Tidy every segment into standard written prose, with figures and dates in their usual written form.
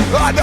Another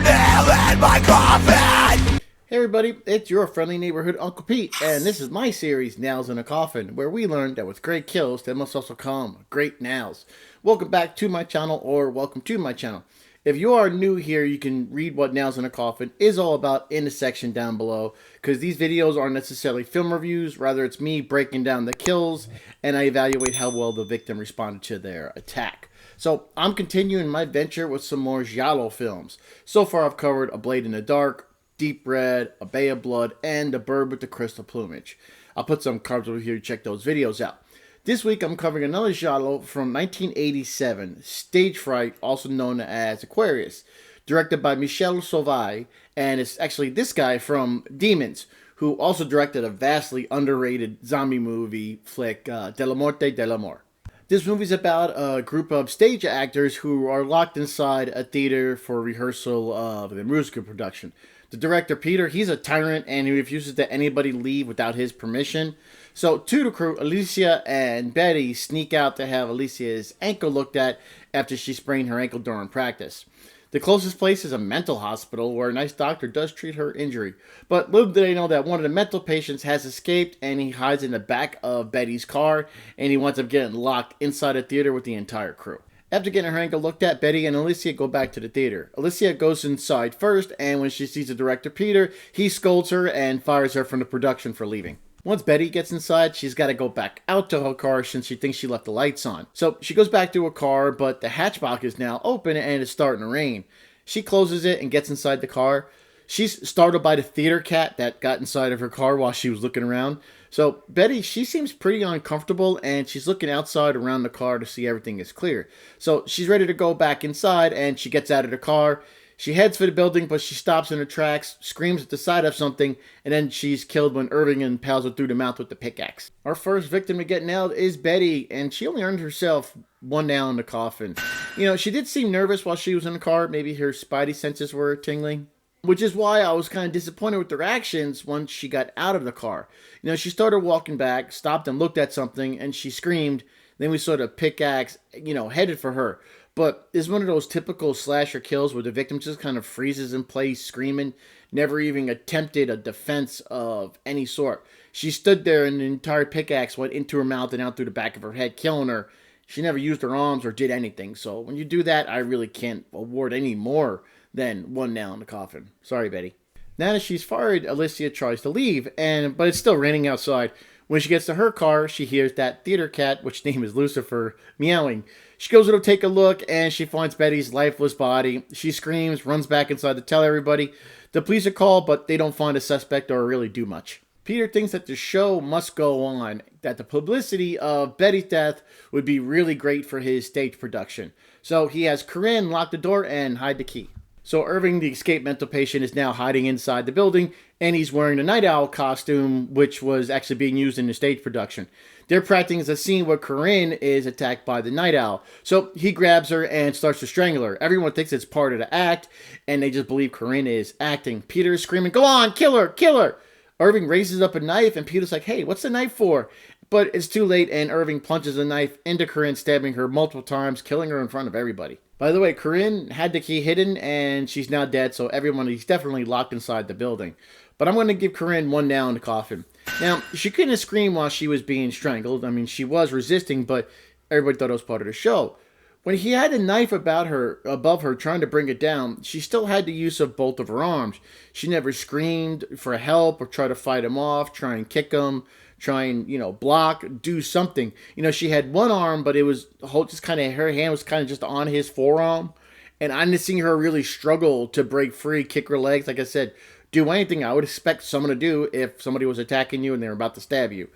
nail in my coffin! Hey everybody, it's your friendly neighborhood Uncle Pete, and this is my series, Nails in a Coffin, where we learn that with great kills, there must also come great nails. Welcome back to my channel, or welcome to my channel. If you are new here, you can read what Nails in a Coffin is all about in the section down below, because these videos aren't necessarily film reviews, rather it's me breaking down the kills, and I evaluate how well the victim responded to their attack. So I'm continuing my venture with some more giallo films. So far I've covered A Blade in the Dark, Deep Red, A Bay of Blood, and The Bird with the Crystal Plumage. I'll put some cards over here to check those videos out. This week I'm covering another giallo from 1987, Stage Fright, also known as Aquarius, directed by Michel Sauvé, and it's actually this guy from Demons, who also directed a vastly underrated zombie movie flick, De la Morte de l'Amor. This movie's about a group of stage actors who are locked inside a theater for rehearsal of the musical production. The director, Peter, he's a tyrant and he refuses that anybody leave without his permission. So to the crew, Alicia and Betty sneak out to have Alicia's ankle looked at after she sprained her ankle during practice. The closest place is a mental hospital where a nice doctor does treat her injury. But little do they know that one of the mental patients has escaped and he hides in the back of Betty's car and he winds up getting locked inside a theater with the entire crew. After getting her ankle looked at, Betty and Alicia go back to the theater. Alicia goes inside first, and when she sees the director Peter, he scolds her and fires her from the production for leaving. Once Betty gets inside, she's got to go back out to her car since she thinks she left the lights on. So she goes back to her car, but the hatchback is now open and it's starting to rain. She closes it and gets inside the car. She's startled by the theater cat that got inside of her car while she was looking around. So Betty, she seems pretty uncomfortable and she's looking outside around the car to see everything is clear. So she's ready to go back inside and she gets out of the car. She heads for the building, but she stops in her tracks, screams at the side of something, and then she's killed when Irving impales her through the mouth with the pickaxe. Our first victim to get nailed is Betty, and she only earned herself one nail in the coffin. You know, she did seem nervous while she was in the car. Maybe her spidey senses were tingling. Which is why I was kind of disappointed with her actions once she got out of the car. You know, she started walking back, stopped and looked at something, and she screamed. Then we saw the pickaxe, headed for her. But it's one of those typical slasher kills where the victim just kind of freezes in place, screaming, never even attempted a defense of any sort. She stood there and the entire pickaxe went into her mouth and out through the back of her head, killing her. She never used her arms or did anything. So when you do that, I really can't award any more than one nail in the coffin. Sorry, Betty. Now that she's fired, Alicia tries to leave, but it's still raining outside. When she gets to her car, she hears that theater cat, which name is Lucifer, meowing. She goes to take a look, and she finds Betty's lifeless body. She screams, runs back inside to tell everybody. The police are called, but they don't find a suspect or really do much. Peter thinks that the show must go on, that the publicity of Betty's death would be really great for his stage production. So he has Corinne lock the door and hide the key. So Irving, the escaped mental patient, is now hiding inside the building, and he's wearing the Night Owl costume, which was actually being used in the stage production. They're practicing a scene where Corinne is attacked by the Night Owl. So he grabs her and starts to strangle her. Everyone thinks it's part of the act, and they just believe Corinne is acting. Peter is screaming, "Go on, kill her, kill her!" Irving raises up a knife, and Peter's like, "Hey, what's the knife for?" But it's too late, and Irving plunges a knife into Corinne, stabbing her multiple times, killing her in front of everybody. By the way, Corinne had the key hidden, and she's now dead, so everyone is definitely locked inside the building. But I'm going to give Corinne one nail in the coffin. Now, she couldn't scream while she was being strangled. I mean, she was resisting, but everybody thought it was part of the show. When he had a knife above her, trying to bring it down, she still had the use of both of her arms. She never screamed for help or tried to fight him off, try and kick him, try and, block, do something. She had one arm, but it was just kind of, her hand was kind of just on his forearm. And I didn't see her really struggle to break free, kick her legs. Like I said, do anything I would expect someone to do if somebody was attacking you and they were about to stab you.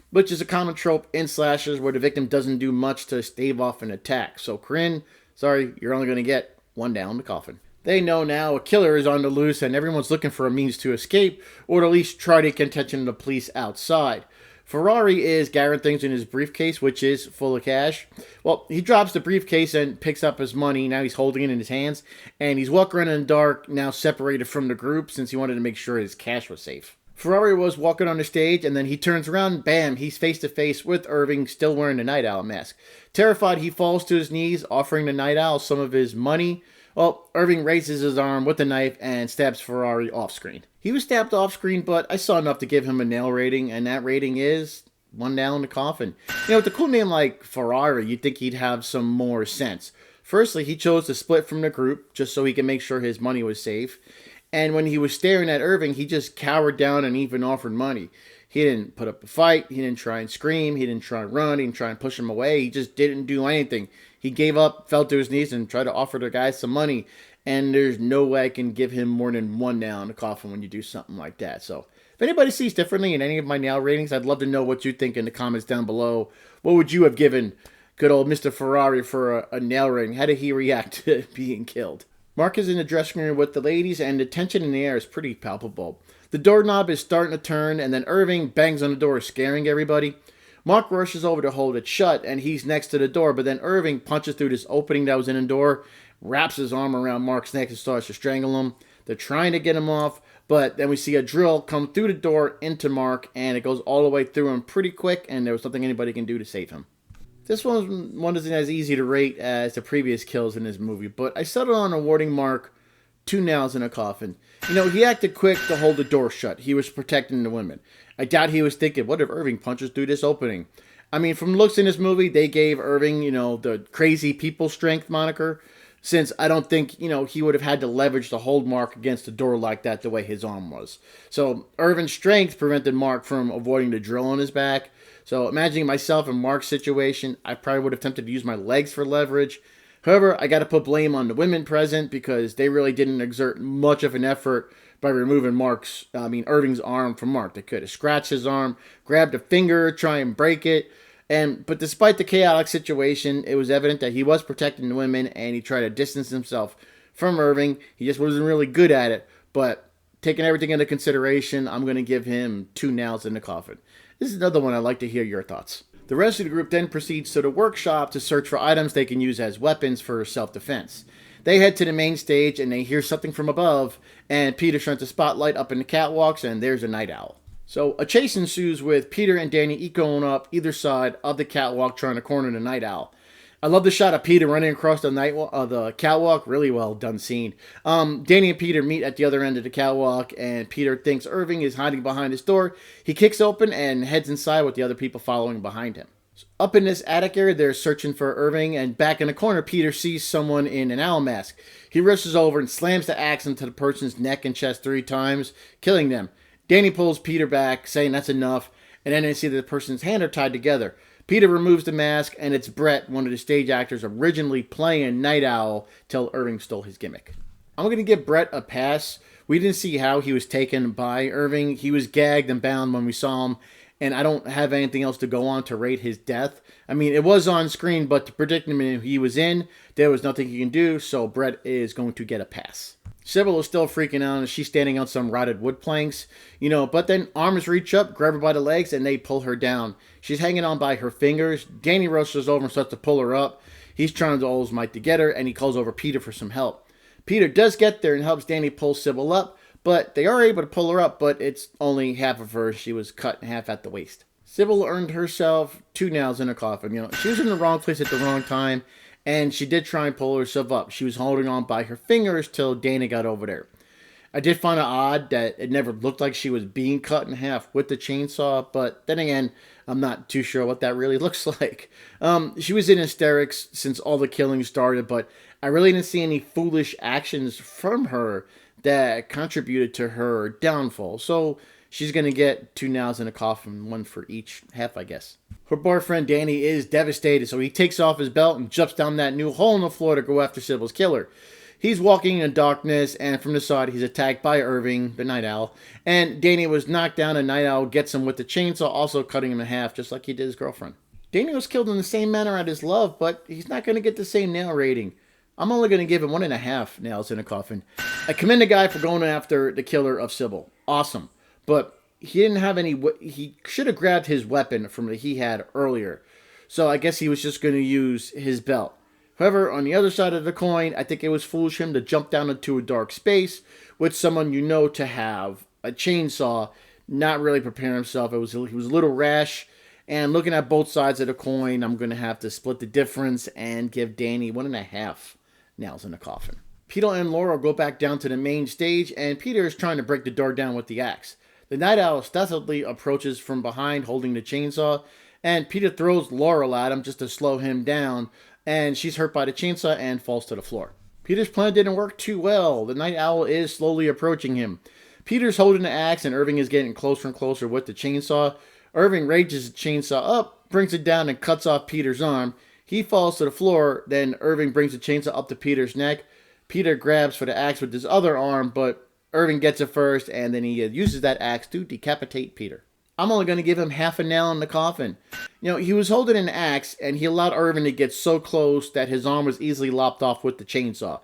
Which is a common trope in slashers where the victim doesn't do much to stave off an attack. So Corinne, sorry, you're only going to get one down the coffin. They know now a killer is on the loose and everyone's looking for a means to escape or at least try to get attention of the police outside. Ferrari is gathering things in his briefcase, which is full of cash. Well, he drops the briefcase and picks up his money. Now he's holding it in his hands. And he's walking around in the dark, now separated from the group since he wanted to make sure his cash was safe. Ferrari was walking on the stage, and then he turns around, bam, he's face to face with Irving, still wearing the Night Owl mask. Terrified, he falls to his knees, offering the Night Owl some of his money. Well, Irving raises his arm with the knife and stabs Ferrari off screen. He was stabbed off screen, but I saw enough to give him a nail rating, and that rating is 1 nail in the coffin. With a cool name like Ferrari, you'd think he'd have some more sense. Firstly, he chose to split from the group just so he could make sure his money was safe. And when he was staring at Irving, he just cowered down and even offered money. He didn't put up a fight. He didn't try and scream. He didn't try and run. He didn't try and push him away. He just didn't do anything. He gave up, fell to his knees, and tried to offer the guy some money. And there's no way I can give him more than 1 nail in the coffin when you do something like that. So if anybody sees differently in any of my nail ratings, I'd love to know what you think in the comments down below. What would you have given good old Mr. Ferrari for a nail rating? How did he react to being killed? Mark is in the dressing room with the ladies, and the tension in the air is pretty palpable. The doorknob is starting to turn, and then Irving bangs on the door, scaring everybody. Mark rushes over to hold it shut, and he's next to the door, but then Irving punches through this opening that was in the door, wraps his arm around Mark's neck and starts to strangle him. They're trying to get him off, but then we see a drill come through the door into Mark, and it goes all the way through him pretty quick, and there was nothing anybody can do to save him. This one isn't as easy to rate as the previous kills in this movie, but I settled on awarding Mark 2 nails in a coffin. He acted quick to hold the door shut. He was protecting the women. I doubt he was thinking, what if Irving punches through this opening? From looks in this movie, they gave Irving, the crazy people strength moniker, since I don't think, he would have had to leverage to hold Mark against the door like that the way his arm was. So Irving's strength prevented Mark from avoiding the drill on his back. So imagining myself in Mark's situation, I probably would have attempted to use my legs for leverage. However, I got to put blame on the women present because they really didn't exert much of an effort by removing Irving's arm from Mark. They could have scratched his arm, grabbed a finger, try and break it. But despite the chaotic situation, it was evident that he was protecting the women and he tried to distance himself from Irving. He just wasn't really good at it. But taking everything into consideration, I'm going to give him 2 nails in the coffin. This is another one I'd like to hear your thoughts. The rest of the group then proceeds to the workshop to search for items they can use as weapons for self-defense. They head to the main stage and they hear something from above, and Peter shines the spotlight up in the catwalks, and there's a night owl. So a chase ensues with Peter and Danny each going up either side of the catwalk trying to corner the night owl. I love the shot of Peter running across the catwalk. Really well done scene. Danny and Peter meet at the other end of the catwalk, and Peter thinks Irving is hiding behind his door. He kicks open and heads inside with the other people following behind him. Up in this attic area, they're searching for Irving, and back in the corner, Peter sees someone in an owl mask. He rushes over and slams the axe into the person's neck and chest 3 times, killing them. Danny pulls Peter back, saying that's enough, and then they see that the person's hands are tied together. Peter removes the mask, and it's Brett, one of the stage actors originally playing Night Owl, till Irving stole his gimmick. I'm going to give Brett a pass. We didn't see how he was taken by Irving. He was gagged and bound when we saw him, and I don't have anything else to go on to rate his death. It was on screen, but the predicament he was in, there was nothing he can do, so Brett is going to get a pass. Sybil is still freaking out, and she's standing on some rotted wood planks, but then arms reach up, grab her by the legs, and they pull her down. She's hanging on by her fingers. Danny rushes over and starts to pull her up. He's trying to all his might to get her, and he calls over Peter for some help. Peter does get there and helps Danny pull Sybil up, but they are able to pull her up, but it's only half of her. She was cut in half at the waist. Sybil earned herself 2 nails in a coffin. She was in the wrong place at the wrong time, and she did try and pull herself up. She was holding on by her fingers till Danny got over there. I did find it odd that it never looked like she was being cut in half with the chainsaw, but then again, I'm not too sure what that really looks like. She was in hysterics since all the killing started, but I really didn't see any foolish actions from her that contributed to her downfall. So she's going to get 2 nails in a coffin, 1 for each half, I guess. Her boyfriend, Danny, is devastated, so he takes off his belt and jumps down that new hole in the floor to go after Sybil's killer. He's walking in the darkness, and from the side, he's attacked by Irving, the Night Owl. And Danny was knocked down, and Night Owl gets him with the chainsaw, also cutting him in half, just like he did his girlfriend. Danny was killed in the same manner as his love, but he's not going to get the same nail rating. I'm only going to give him 1.5 nails in a coffin. I commend the guy for going after the killer of Sybil. Awesome. But he didn't have any... He should have grabbed his weapon from that he had earlier. So I guess he was just going to use his belt. However, on the other side of the coin, I think it was foolish of him to jump down into a dark space with someone to have a chainsaw not really preparing himself. He was a little rash. And looking at both sides of the coin, I'm going to have to split the difference and give Danny 1.5 nails in the coffin. Peter and Laurel go back down to the main stage, and Peter is trying to break the door down with the axe. The Night Owl stealthily approaches from behind holding the chainsaw, and Peter throws Laurel at him just to slow him down, and she's hurt by the chainsaw and falls to the floor. Peter's plan didn't work too well. The Night Owl is slowly approaching him. Peter's holding the axe, and Irving is getting closer and closer with the chainsaw. Irving raises the chainsaw up, brings it down, and cuts off Peter's arm. He falls to the floor, then Irving brings the chainsaw up to Peter's neck. Peter grabs for the axe with his other arm, but Irving gets it first, and then he uses that axe to decapitate Peter. I'm only going to give him half a nail in the coffin. He was holding an axe, and he allowed Irving to get so close that his arm was easily lopped off with the chainsaw.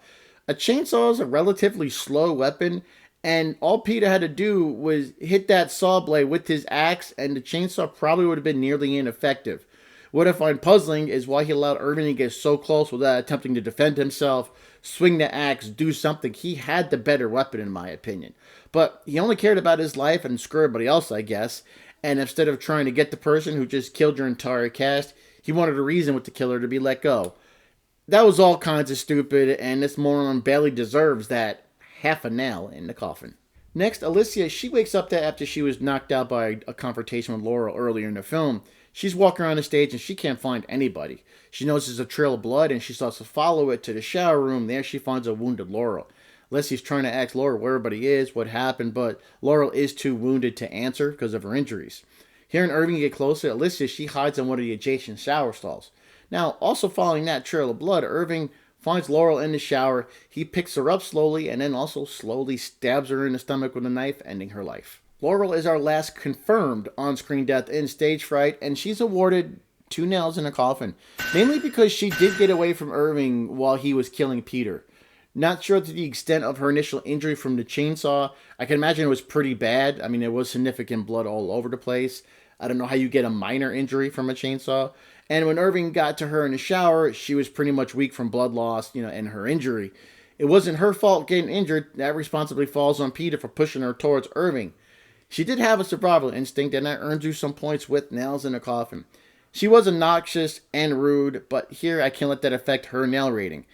A chainsaw is a relatively slow weapon, and all Peter had to do was hit that saw blade with his axe, and the chainsaw probably would have been nearly ineffective. What I find puzzling is why he allowed Irving to get so close without attempting to defend himself, swing the axe, do something. He had the better weapon, in my opinion. But he only cared about his life and screw everybody else, I guess. And instead of trying to get the person who just killed your entire cast, he wanted a reason with the killer to be let go. That was all kinds of stupid, and this moron barely deserves that half a nail in the coffin. Next, Alicia, she wakes up after she was knocked out by a confrontation with Laurel earlier in the film. She's walking around the stage and she can't find anybody. She notices a trail of blood and she starts to follow it to the shower room. There she finds a wounded Laurel. Alicia's trying to ask Laurel where everybody is, what happened, but Laurel is too wounded to answer because of her injuries. Hearing Irving get closer, Alicia, she hides in one of the adjacent shower stalls. Now, also following that trail of blood, Irving finds Laurel in the shower. He picks her up slowly and then also slowly stabs her in the stomach with a knife, ending her life. Laurel is our last confirmed on-screen death in Stage Fright, and she's awarded 2 nails in a coffin, mainly because she did get away from Irving while he was killing Peter. Not sure to the extent of her initial injury from the chainsaw. I can imagine it was pretty bad. I mean, there was significant blood all over the place. I don't know how you get a minor injury from a chainsaw. And when Irving got to her in the shower, she was pretty much weak from blood loss, and her injury. It wasn't her fault getting injured. That responsibility falls on Peter for pushing her towards Irving. She did have a survival instinct, and that earns you some points with nails in a coffin. She was obnoxious and rude, but here I can't let that affect her nail rating.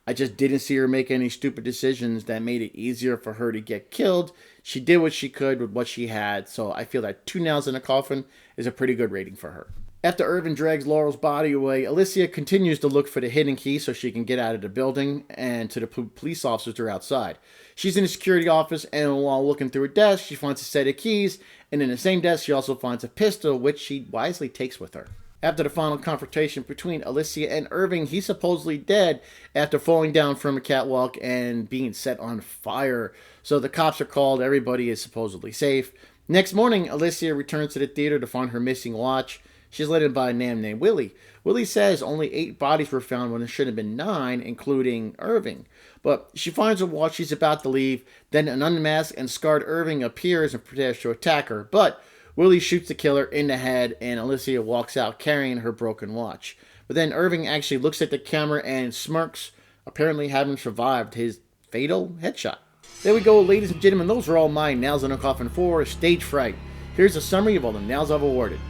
I just didn't see her make any stupid decisions that made it easier for her to get killed. She did what she could with what she had, so I feel that 2 nails in a coffin is a pretty good rating for her. After Irving drags Laurel's body away, Alicia continues to look for the hidden key so she can get out of the building and to the police officers who are outside. She's in the security office, and while looking through a desk, she finds a set of keys, and in the same desk, she also finds a pistol, which she wisely takes with her. After the final confrontation between Alicia and Irving, he's supposedly dead after falling down from a catwalk and being set on fire. So the cops are called, everybody is supposedly safe. Next morning, Alicia returns to the theater to find her missing watch. She's led in by a man named Willie. Willie says only 8 bodies were found when there should have been 9, including Irving. But she finds her watch, she's about to leave. Then an unmasked and scarred Irving appears and prepares to attack her. But Willie shoots the killer in the head, and Alicia walks out carrying her broken watch. But then Irving actually looks at the camera and smirks, apparently having survived his fatal headshot. There we go, ladies and gentlemen. Those are all my Nails in a Coffin 4 Stage Fright. Here's a summary of all the nails I've awarded.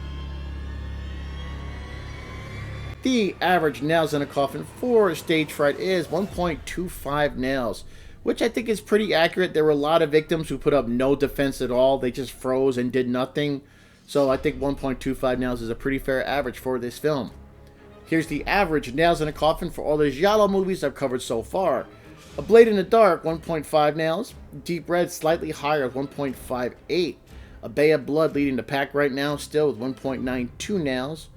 The average nails in a coffin for Stage Fright is 1.25 nails, which I think is pretty accurate. There were a lot of victims who put up no defense at all. They just froze and did nothing. So I think 1.25 nails is a pretty fair average for this film. Here's the average nails in a coffin for all the giallo movies I've covered so far. A Blade in the Dark, 1.5 nails. Deep Red, slightly higher, 1.58. A Bay of Blood leading the pack right now, still with 1.92 nails.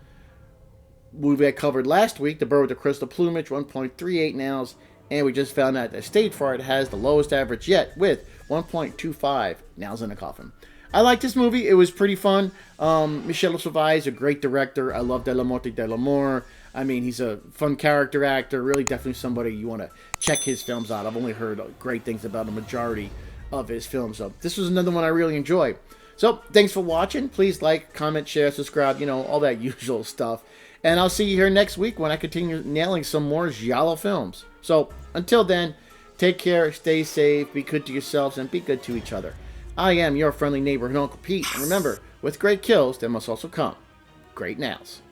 Movie I covered last week, The Bird with the Crystal Plumage, 1.38 nails. And we just found out that Stage Fright has the lowest average yet with 1.25 nails in a coffin. I like this movie. It was pretty fun. Michel Savai is a great director. I love De La Morte de l'Amour. I mean, he's a fun character actor. Really, definitely somebody you want to check his films out. I've only heard great things about the majority of his films. So this was another one I really enjoyed. So thanks for watching. Please like, comment, share, subscribe, all that usual stuff. And I'll see you here next week when I continue nailing some more giallo films. So until then, take care, stay safe, be good to yourselves, and be good to each other. I am your friendly neighborhood Uncle Pete, and remember, with great kills, there must also come great nails.